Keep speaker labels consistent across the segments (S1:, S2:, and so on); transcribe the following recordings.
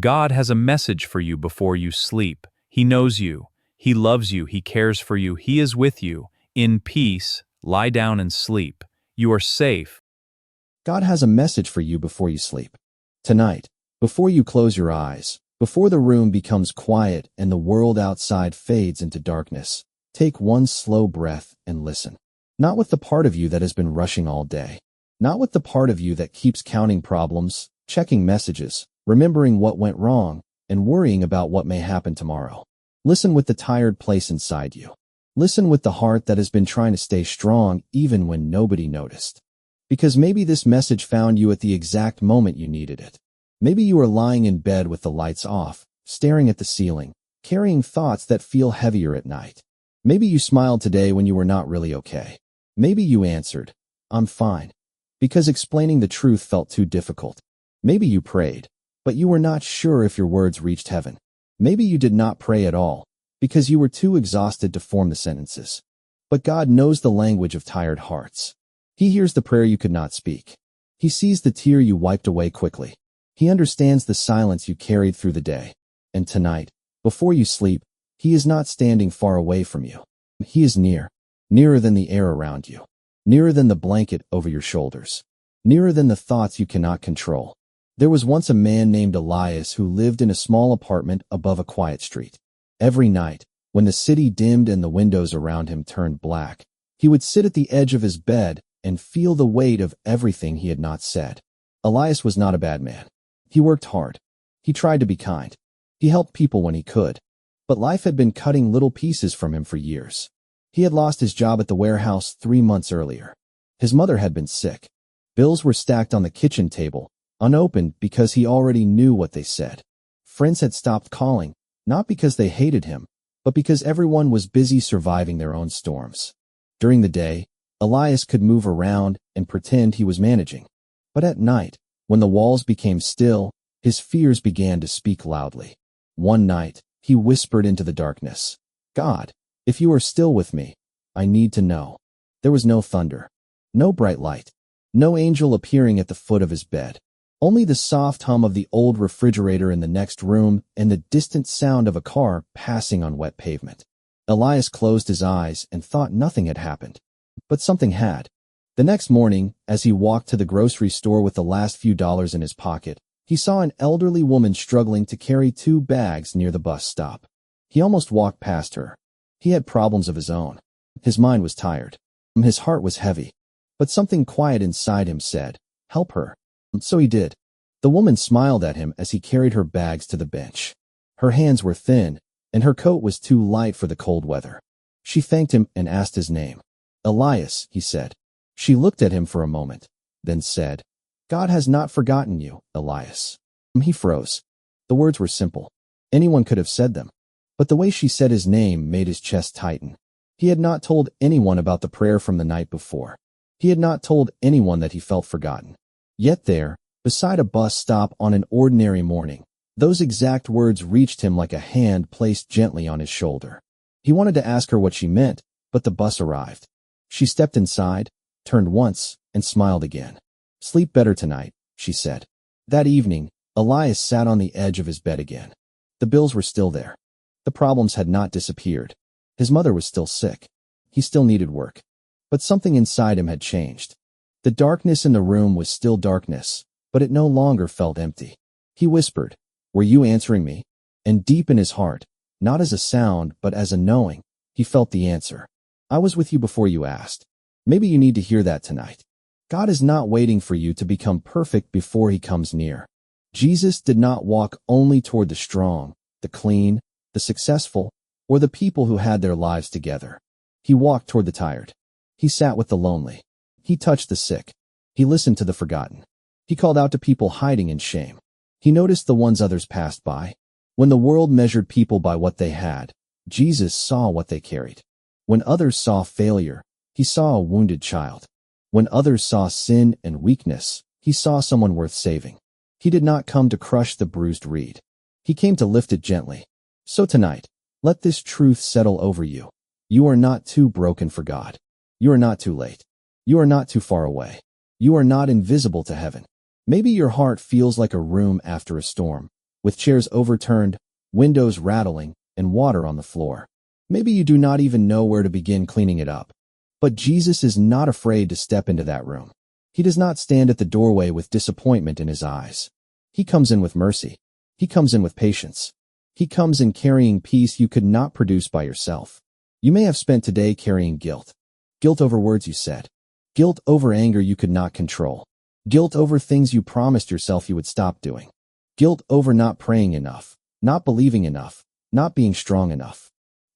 S1: God has a message for you before you sleep. He knows you. He loves you. He cares for you. He is with you. In peace, lie down and sleep. You are safe.
S2: God has a message for you before you sleep. Tonight, before you close your eyes, before the room becomes quiet and the world outside fades into darkness, take one slow breath and listen. Not with the part of you that has been rushing all day. Not with the part of you that keeps counting problems, checking messages, remembering what went wrong, and worrying about what may happen tomorrow. Listen with the tired place inside you. Listen with the heart that has been trying to stay strong even when nobody noticed. Because maybe this message found you at the exact moment you needed it. Maybe you are lying in bed with the lights off, staring at the ceiling, carrying thoughts that feel heavier at night. Maybe you smiled today when you were not really okay. Maybe you answered, "I'm fine," because explaining the truth felt too difficult. Maybe you prayed, but you were not sure if your words reached heaven. Maybe you did not pray at all, because you were too exhausted to form the sentences. But God knows the language of tired hearts. He hears the prayer you could not speak. He sees the tear you wiped away quickly. He understands the silence you carried through the day. And tonight, before you sleep, He is not standing far away from you. He is near, nearer than the air around you, nearer than the blanket over your shoulders, nearer than the thoughts you cannot control. There was once a man named Elias who lived in a small apartment above a quiet street. Every night, when the city dimmed and the windows around him turned black, he would sit at the edge of his bed and feel the weight of everything he had not said. Elias was not a bad man. He worked hard. He tried to be kind. He helped people when he could. But life had been cutting little pieces from him for years. He had lost his job at the warehouse 3 months earlier. His mother had been sick. Bills were stacked on the kitchen table, unopened because he already knew what they said. Friends had stopped calling, not because they hated him, but because everyone was busy surviving their own storms. During the day, Elias could move around and pretend he was managing. But at night, when the walls became still, his fears began to speak loudly. One night, he whispered into the darkness, "God, if you are still with me, I need to know." There was no thunder, no bright light, no angel appearing at the foot of his bed. Only the soft hum of the old refrigerator in the next room and the distant sound of a car passing on wet pavement. Elias closed his eyes and thought nothing had happened. But something had. The next morning, as he walked to the grocery store with the last few dollars in his pocket, he saw an elderly woman struggling to carry 2 bags near the bus stop. He almost walked past her. He had problems of his own. His mind was tired. His heart was heavy. But something quiet inside him said, "Help her." So he did. The woman smiled at him as he carried her bags to the bench. Her hands were thin, and her coat was too light for the cold weather. She thanked him and asked his name. "Elias," he said. She looked at him for a moment, then said, "God has not forgotten you, Elias." He froze. The words were simple. Anyone could have said them. But the way she said his name made his chest tighten. He had not told anyone about the prayer from the night before. He had not told anyone that he felt forgotten. Yet there, beside a bus stop on an ordinary morning, those exact words reached him like a hand placed gently on his shoulder. He wanted to ask her what she meant, but the bus arrived. She stepped inside, turned once, and smiled again. "Sleep better tonight," she said. That evening, Elias sat on the edge of his bed again. The bills were still there. The problems had not disappeared. His mother was still sick. He still needed work. But something inside him had changed. The darkness in the room was still darkness, but it no longer felt empty. He whispered, "Were you answering me?" And deep in his heart, not as a sound but as a knowing, he felt the answer. "I was with you before you asked." Maybe you need to hear that tonight. God is not waiting for you to become perfect before He comes near. Jesus did not walk only toward the strong, the clean, the successful, or the people who had their lives together. He walked toward the tired. He sat with the lonely. He touched the sick. He listened to the forgotten. He called out to people hiding in shame. He noticed the ones others passed by. When the world measured people by what they had, Jesus saw what they carried. When others saw failure, He saw a wounded child. When others saw sin and weakness, He saw someone worth saving. He did not come to crush the bruised reed. He came to lift it gently. So tonight, let this truth settle over you. You are not too broken for God. You are not too late. You are not too far away. You are not invisible to heaven. Maybe your heart feels like a room after a storm, with chairs overturned, windows rattling, and water on the floor. Maybe you do not even know where to begin cleaning it up. But Jesus is not afraid to step into that room. He does not stand at the doorway with disappointment in his eyes. He comes in with mercy. He comes in with patience. He comes in carrying peace you could not produce by yourself. You may have spent today carrying guilt. Guilt over words you said. Guilt over anger you could not control. Guilt over things you promised yourself you would stop doing. Guilt over not praying enough, not believing enough, not being strong enough.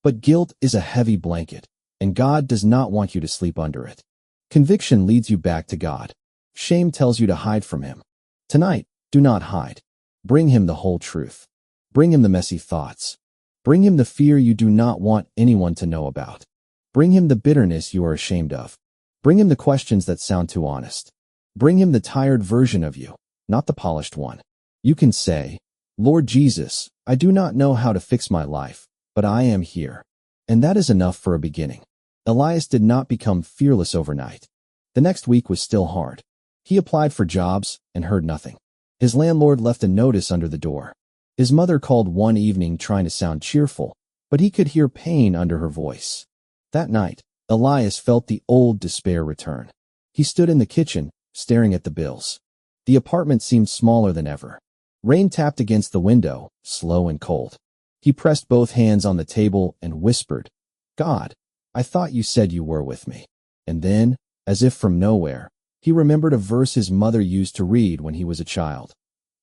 S2: But guilt is a heavy blanket, and God does not want you to sleep under it. Conviction leads you back to God. Shame tells you to hide from Him. Tonight, do not hide. Bring Him the whole truth. Bring Him the messy thoughts. Bring Him the fear you do not want anyone to know about. Bring Him the bitterness you are ashamed of. Bring Him the questions that sound too honest. Bring Him the tired version of you, not the polished one. You can say, Lord Jesus, I do not know how to fix my life, but I am here. And that is enough for a beginning. Elias did not become fearless overnight. The next week was still hard. He applied for jobs and heard nothing. His landlord left a notice under the door. His mother called one evening trying to sound cheerful, but he could hear pain under her voice. That night, Elias felt the old despair return. He stood in the kitchen, staring at the bills. The apartment seemed smaller than ever. Rain tapped against the window, slow and cold. He pressed both hands on the table and whispered, God, I thought you said you were with me. And then, as if from nowhere, he remembered a verse his mother used to read when he was a child.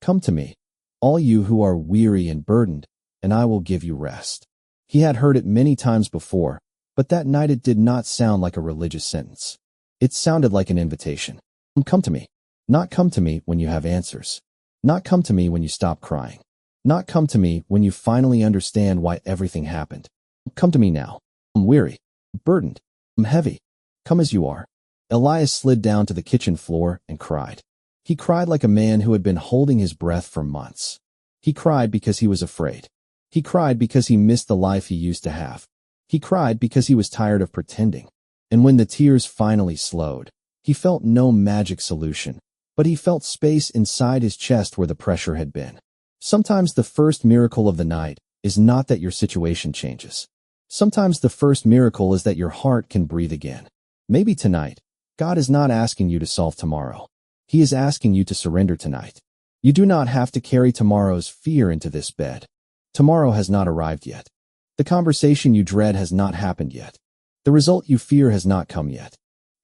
S2: Come to me, all you who are weary and burdened, and I will give you rest. He had heard it many times before, but that night it did not sound like a religious sentence. It sounded like an invitation. Come to me. Not come to me when you have answers. Not come to me when you stop crying. Not come to me when you finally understand why everything happened. Come to me now. I'm weary, burdened, I'm heavy. Come as you are. Elias slid down to the kitchen floor and cried. He cried like a man who had been holding his breath for months. He cried because he was afraid. He cried because he missed the life he used to have. He cried because he was tired of pretending. And when the tears finally slowed, he felt no magic solution, but he felt space inside his chest where the pressure had been. Sometimes the first miracle of the night is not that your situation changes. Sometimes the first miracle is that your heart can breathe again. Maybe tonight, God is not asking you to solve tomorrow. He is asking you to surrender tonight. You do not have to carry tomorrow's fear into this bed. Tomorrow has not arrived yet. The conversation you dread has not happened yet. The result you fear has not come yet.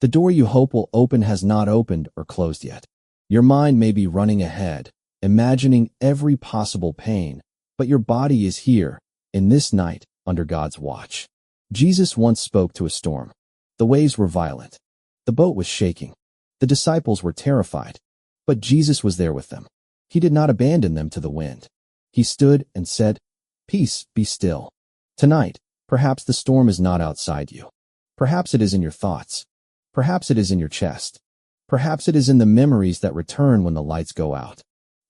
S2: The door you hope will open has not opened or closed yet. Your mind may be running ahead, imagining every possible pain, but your body is here, in this night, under God's watch. Jesus once spoke to a storm. The waves were violent. The boat was shaking. The disciples were terrified. But Jesus was there with them. He did not abandon them to the wind. He stood and said, Peace, be still. Tonight, perhaps the storm is not outside you. Perhaps it is in your thoughts. Perhaps it is in your chest. Perhaps it is in the memories that return when the lights go out.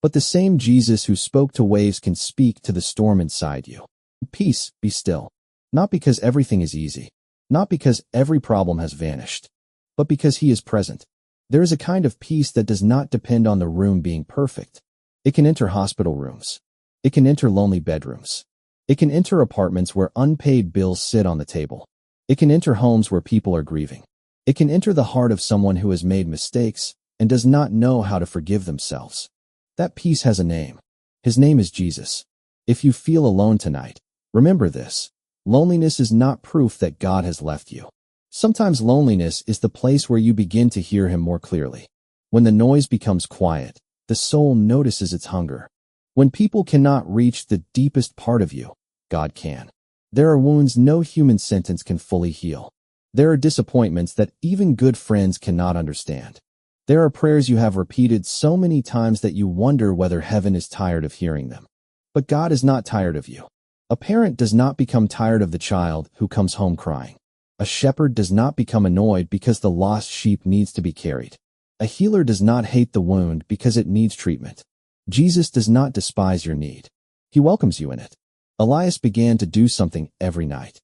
S2: But the same Jesus who spoke to waves can speak to the storm inside you. Peace, be still. Not because everything is easy. Not because every problem has vanished. But because He is present. There is a kind of peace that does not depend on the room being perfect. It can enter hospital rooms. It can enter lonely bedrooms. It can enter apartments where unpaid bills sit on the table. It can enter homes where people are grieving. It can enter the heart of someone who has made mistakes and does not know how to forgive themselves. That peace has a name. His name is Jesus. If you feel alone tonight, remember this. Loneliness is not proof that God has left you. Sometimes loneliness is the place where you begin to hear Him more clearly. When the noise becomes quiet, the soul notices its hunger. When people cannot reach the deepest part of you, God can. There are wounds no human sentence can fully heal. There are disappointments that even good friends cannot understand. There are prayers you have repeated so many times that you wonder whether heaven is tired of hearing them. But God is not tired of you. A parent does not become tired of the child who comes home crying. A shepherd does not become annoyed because the lost sheep needs to be carried. A healer does not hate the wound because it needs treatment. Jesus does not despise your need. He welcomes you in it. Elias began to do something every night.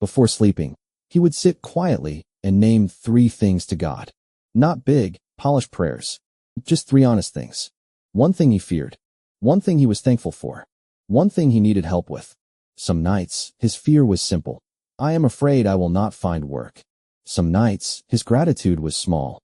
S2: Before sleeping, he would sit quietly and name 3 things to God. Not big, polished prayers. Just 3 honest things. One thing he feared. One thing he was thankful for. One thing he needed help with. Some nights, his fear was simple. I am afraid I will not find work. Some nights, his gratitude was small.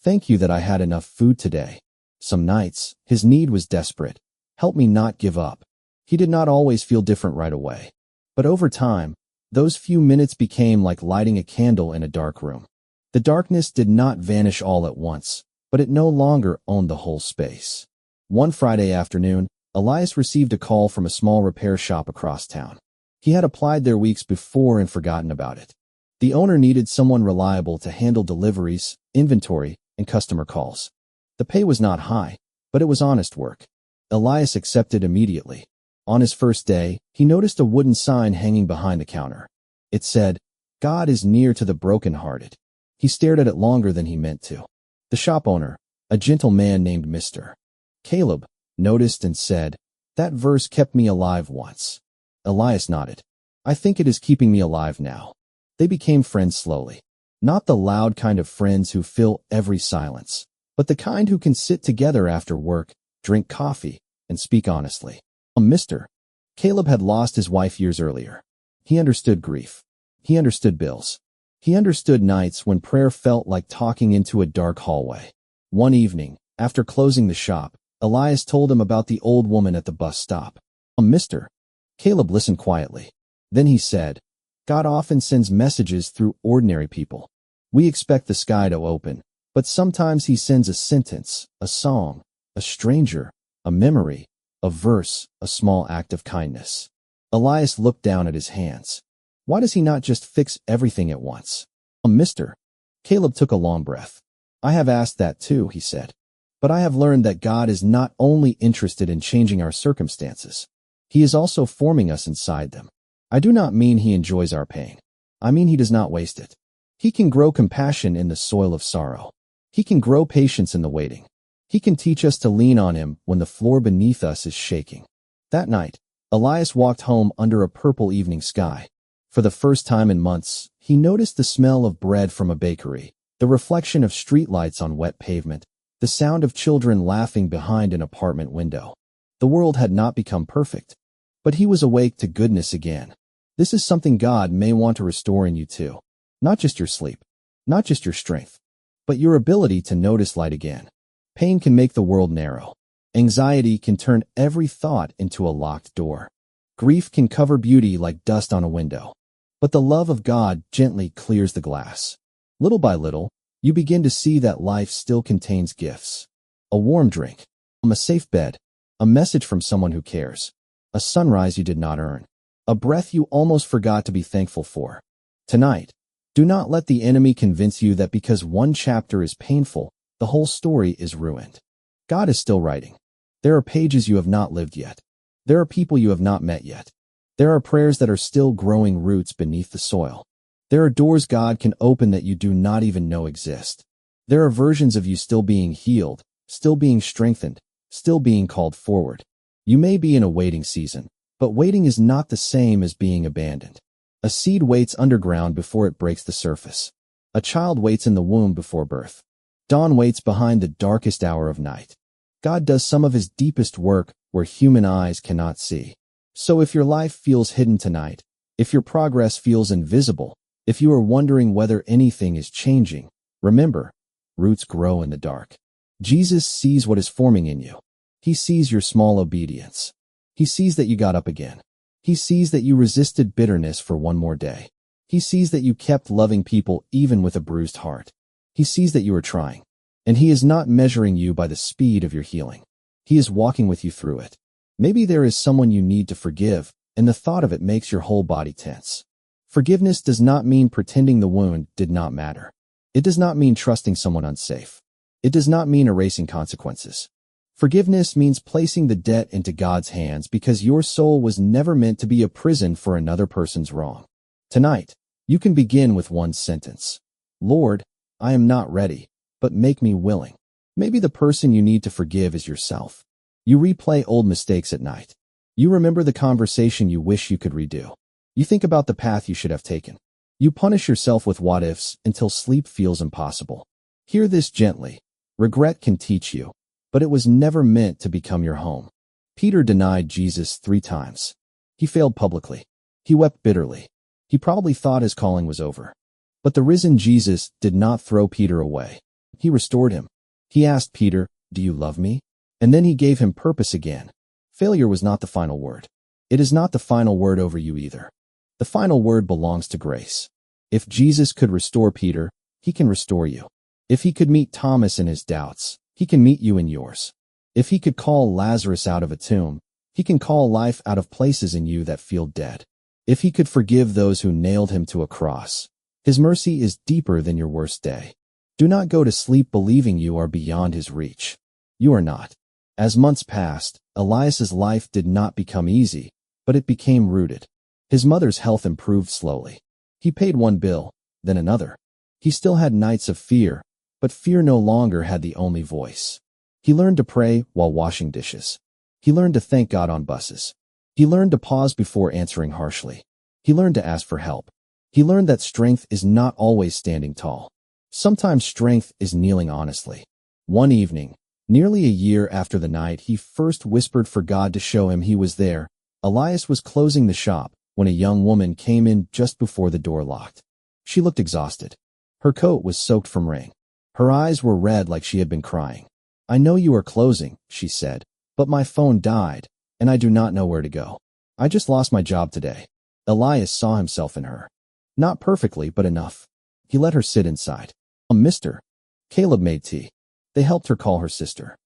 S2: Thank you that I had enough food today. Some nights, his need was desperate. Help me not give up. He did not always feel different right away. But over time, those few minutes became like lighting a candle in a dark room. The darkness did not vanish all at once, but it no longer owned the whole space. One Friday afternoon, Elias received a call from a small repair shop across town. He had applied there weeks before and forgotten about it. The owner needed someone reliable to handle deliveries, inventory, and customer calls. The pay was not high, but it was honest work. Elias accepted immediately. On his first day, he noticed a wooden sign hanging behind the counter. It said, "God is near to the brokenhearted." He stared at it longer than he meant to. The shop owner, a gentle man named Mr. Caleb, noticed and said, "That verse kept me alive once." Elias nodded. "I think it is keeping me alive now." They became friends slowly. Not the loud kind of friends who fill every silence, but the kind who can sit together after work, drink coffee, and speak honestly. Mr. Caleb had lost his wife years earlier. He understood grief. He understood bills. He understood nights when prayer felt like talking into a dark hallway. One evening, after closing the shop, Elias told him about the old woman at the bus stop. Mr. Caleb listened quietly. Then he said, "God often sends messages through ordinary people. We expect the sky to open, but sometimes he sends a sentence, a song, a stranger, a memory, a verse, a small act of kindness." Elias looked down at his hands. Why does he not just fix everything at once? Mr. Caleb took a long breath. "I have asked that too," he said. "But I have learned that God is not only interested in changing our circumstances. He is also forming us inside them. I do not mean he enjoys our pain. I mean he does not waste it. He can grow compassion in the soil of sorrow. He can grow patience in the waiting. He can teach us to lean on him when the floor beneath us is shaking." That night, Elias walked home under a purple evening sky. For the first time in months, he noticed the smell of bread from a bakery, the reflection of streetlights on wet pavement, the sound of children laughing behind an apartment window. The world had not become perfect, but he was awake to goodness again. This is something God may want to restore in you too. Not just your sleep, not just your strength, but your ability to notice light again. Pain can make the world narrow. Anxiety can turn every thought into a locked door. Grief can cover beauty like dust on a window. But the love of God gently clears the glass. Little by little, you begin to see that life still contains gifts. A warm drink, a safe bed, a message from someone who cares, a sunrise you did not earn, a breath you almost forgot to be thankful for. Tonight, do not let the enemy convince you that because one chapter is painful, the whole story is ruined. God is still writing. There are pages you have not lived yet. There are people you have not met yet. There are prayers that are still growing roots beneath the soil. There are doors God can open that you do not even know exist. There are versions of you still being healed, still being strengthened, still being called forward. You may be in a waiting season, but waiting is not the same as being abandoned. A seed waits underground before it breaks the surface. A child waits in the womb before birth. Dawn waits behind the darkest hour of night. God does some of his deepest work where human eyes cannot see. So if your life feels hidden tonight, if your progress feels invisible, if you are wondering whether anything is changing, remember, roots grow in the dark. Jesus sees what is forming in you. He sees your small obedience. He sees that you got up again. He sees that you resisted bitterness for one more day. He sees that you kept loving people even with a bruised heart. He sees that you are trying. And he is not measuring you by the speed of your healing. He is walking with you through it. Maybe there is someone you need to forgive, and the thought of it makes your whole body tense. Forgiveness does not mean pretending the wound did not matter. It does not mean trusting someone unsafe. It does not mean erasing consequences. Forgiveness means placing the debt into God's hands because your soul was never meant to be a prison for another person's wrong. Tonight, you can begin with one sentence. Lord, I am not ready, but make me willing. Maybe the person you need to forgive is yourself. You replay old mistakes at night. You remember the conversation you wish you could redo. You think about the path you should have taken. You punish yourself with what-ifs until sleep feels impossible. Hear this gently. Regret can teach you, but it was never meant to become your home. Peter denied Jesus 3 times. He failed publicly. He wept bitterly. He probably thought his calling was over. But the risen Jesus did not throw Peter away. He restored him. He asked Peter, "Do you love me?" And then he gave him purpose again. Failure was not the final word. It is not the final word over you either. The final word belongs to grace. If Jesus could restore Peter, he can restore you. If he could meet Thomas in his doubts, he can meet you in yours. If he could call Lazarus out of a tomb, he can call life out of places in you that feel dead. If he could forgive those who nailed him to a cross, his mercy is deeper than your worst day. Do not go to sleep believing you are beyond his reach. You are not. As months passed, Elias's life did not become easy, but it became rooted. His mother's health improved slowly. He paid one bill, then another. He still had nights of fear, but fear no longer had the only voice. He learned to pray while washing dishes. He learned to thank God on buses. He learned to pause before answering harshly. He learned to ask for help. He learned that strength is not always standing tall. Sometimes strength is kneeling honestly. One evening, nearly a year after the night he first whispered for God to show him he was there, Elias was closing the shop when a young woman came in just before the door locked. She looked exhausted. Her coat was soaked from rain. Her eyes were red like she had been crying. "I know you are closing," she said, "but my phone died, and I do not know where to go. I just lost my job today." Elias saw himself in her. Not perfectly, but enough. He let her sit inside. "Mister." Caleb made tea. They helped her call her sister.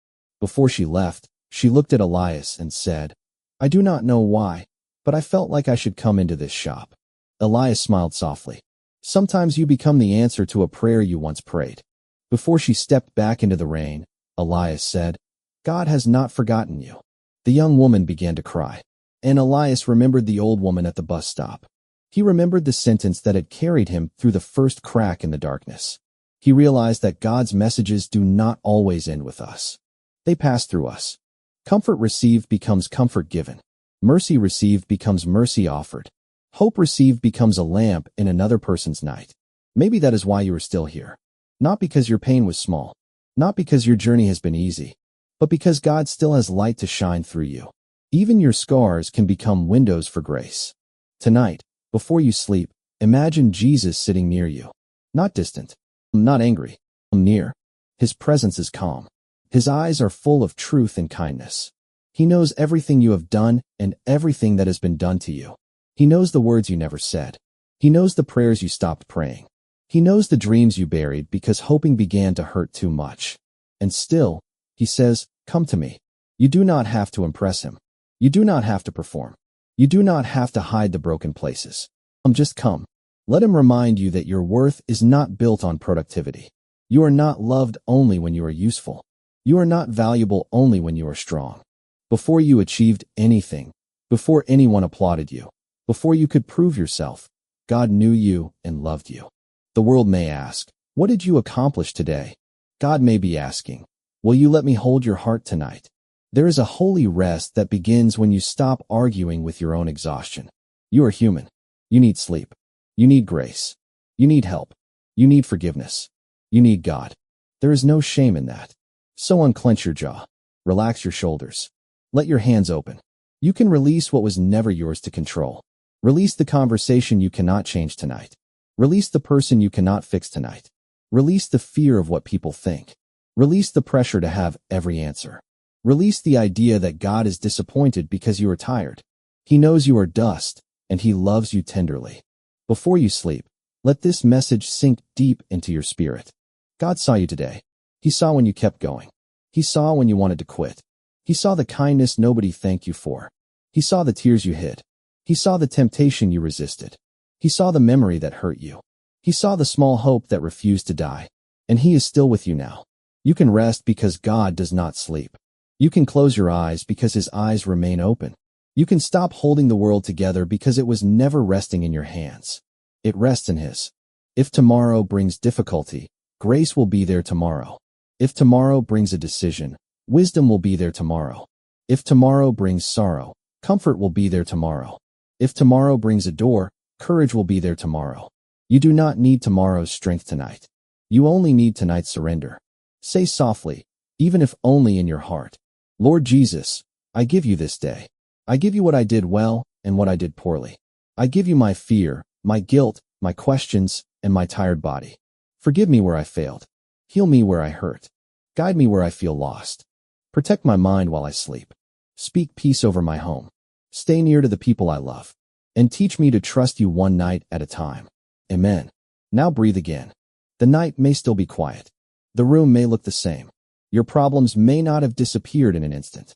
S2: Before she left, she looked at Elias and said, "I do not know why, but I felt like I should come into this shop." Elias smiled softly. Sometimes you become the answer to a prayer you once prayed. Before she stepped back into the rain, Elias said, "God has not forgotten you." The young woman began to cry, and Elias remembered the old woman at the bus stop. He remembered the sentence that had carried him through the first crack in the darkness. He realized that God's messages do not always end with us. They pass through us. Comfort received becomes comfort given. Mercy received becomes mercy offered. Hope received becomes a lamp in another person's night. Maybe that is why you are still here. Not because your pain was small. Not because your journey has been easy. But because God still has light to shine through you. Even your scars can become windows for grace. Tonight, before you sleep, imagine Jesus sitting near you. Not distant. Not angry. Near. His presence is calm. His eyes are full of truth and kindness. He knows everything you have done and everything that has been done to you. He knows the words you never said. He knows the prayers you stopped praying. He knows the dreams you buried because hoping began to hurt too much. And still, he says, "Come to me." You do not have to impress him. You do not have to perform. You do not have to hide the broken places. Just come. Let him remind you that your worth is not built on productivity. You are not loved only when you are useful. You are not valuable only when you are strong. Before you achieved anything, before anyone applauded you, before you could prove yourself, God knew you and loved you. The world may ask, "What did you accomplish today?" God may be asking, "Will you let me hold your heart tonight?" There is a holy rest that begins when you stop arguing with your own exhaustion. You are human. You need sleep. You need grace. You need help. You need forgiveness. You need God. There is no shame in that. So unclench your jaw. Relax your shoulders. Let your hands open. You can release what was never yours to control. Release the conversation you cannot change tonight. Release the person you cannot fix tonight. Release the fear of what people think. Release the pressure to have every answer. Release the idea that God is disappointed because you are tired. He knows you are dust, and he loves you tenderly. Before you sleep, let this message sink deep into your spirit. God saw you today. He saw when you kept going. He saw when you wanted to quit. He saw the kindness nobody thanked you for. He saw the tears you hid. He saw the temptation you resisted. He saw the memory that hurt you. He saw the small hope that refused to die. And he is still with you now. You can rest because God does not sleep. You can close your eyes because his eyes remain open. You can stop holding the world together because it was never resting in your hands. It rests in his. If tomorrow brings difficulty, grace will be there tomorrow. If tomorrow brings a decision, wisdom will be there tomorrow. If tomorrow brings sorrow, comfort will be there tomorrow. If tomorrow brings a door, courage will be there tomorrow. You do not need tomorrow's strength tonight. You only need tonight's surrender. Say softly, even if only in your heart, "Lord Jesus, I give you this day. I give you what I did well and what I did poorly. I give you my fear, my guilt, my questions, and my tired body. Forgive me where I failed. Heal me where I hurt. Guide me where I feel lost. Protect my mind while I sleep. Speak peace over my home. Stay near to the people I love. And teach me to trust you one night at a time. Amen. Now breathe again. The night may still be quiet. The room may look the same. Your problems may not have disappeared in an instant.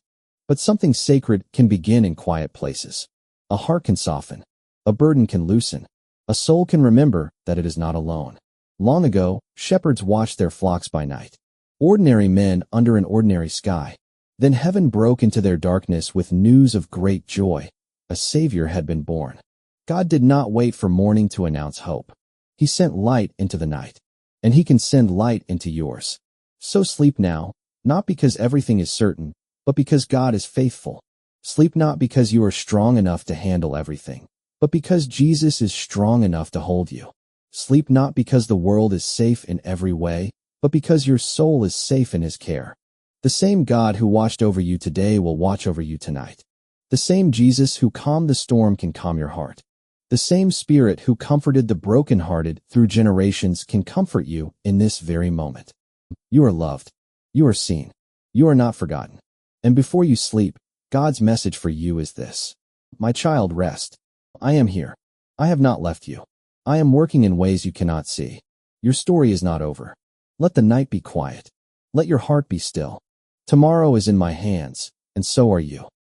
S2: But something sacred can begin in quiet places. A heart can soften. A burden can loosen. A soul can remember that it is not alone. Long ago, shepherds watched their flocks by night. Ordinary men under an ordinary sky. Then heaven broke into their darkness with news of great joy. A Savior had been born. God did not wait for morning to announce hope. He sent light into the night. And He can send light into yours. So sleep now, not because everything is certain, but because God is faithful. Sleep not because you are strong enough to handle everything, but because Jesus is strong enough to hold you. Sleep not because the world is safe in every way, but because your soul is safe in His care. The same God who watched over you today will watch over you tonight. The same Jesus who calmed the storm can calm your heart. The same Spirit who comforted the brokenhearted through generations can comfort you in this very moment. You are loved. You are seen. You are not forgotten. And before you sleep, God's message for you is this. My child, rest. I am here. I have not left you. I am working in ways you cannot see. Your story is not over. Let the night be quiet. Let your heart be still. Tomorrow is in my hands, and so are you.